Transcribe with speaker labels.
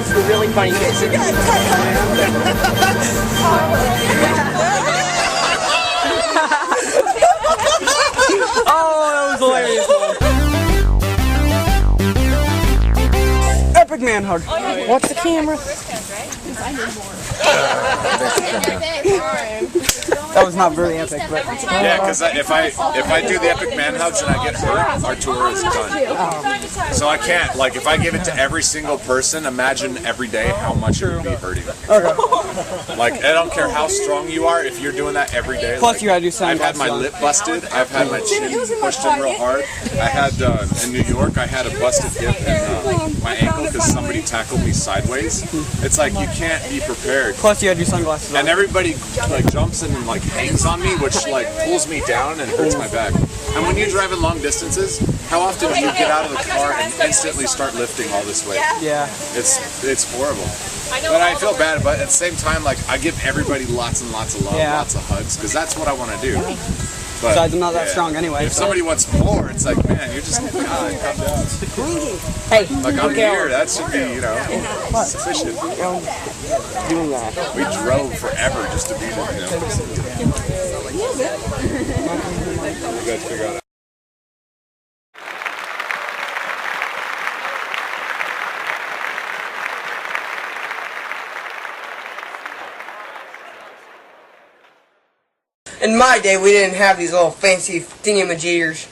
Speaker 1: That's the really funny bit. Oh, that was hilarious. Epic man hug. What's the camera? That was not very epic, but
Speaker 2: yeah, because if I do the epic man hugs and I get hurt, our tour is done. So I can't, like, if I give it to every single person, imagine every day how much it would be hurting me.
Speaker 1: okay.
Speaker 2: Like, I don't care how strong you are, if you're doing that every day.
Speaker 1: Plus,
Speaker 2: like,
Speaker 1: you gotta do
Speaker 2: I've
Speaker 1: sunglasses.
Speaker 2: had my lip busted. I've had my chin pushed in real hard. I had in New York, I had a busted hip and my ankle because somebody tackled me sideways. It's like you can't be prepared.
Speaker 1: Plus, you gotta do sunglasses.
Speaker 2: And everybody like jumps and like hangs on me, which like pulls me down and hurts my back. And when you're driving long distances, how often do you get out of the car and instantly start lifting all this weight?
Speaker 1: Yeah.
Speaker 2: It's horrible. But I feel bad, but at the same time, like I give everybody lots and lots of love, lots of hugs, because that's what I want to do. But,
Speaker 1: besides, I'm not that strong anyway.
Speaker 2: If somebody wants more, it's like, man, you're just come down.
Speaker 1: Hey,
Speaker 2: Like I'm here, that should be, sufficient. We drove forever just to be there, We got to figure out.
Speaker 3: In my day, we didn't have these little fancy thingy-majiggers.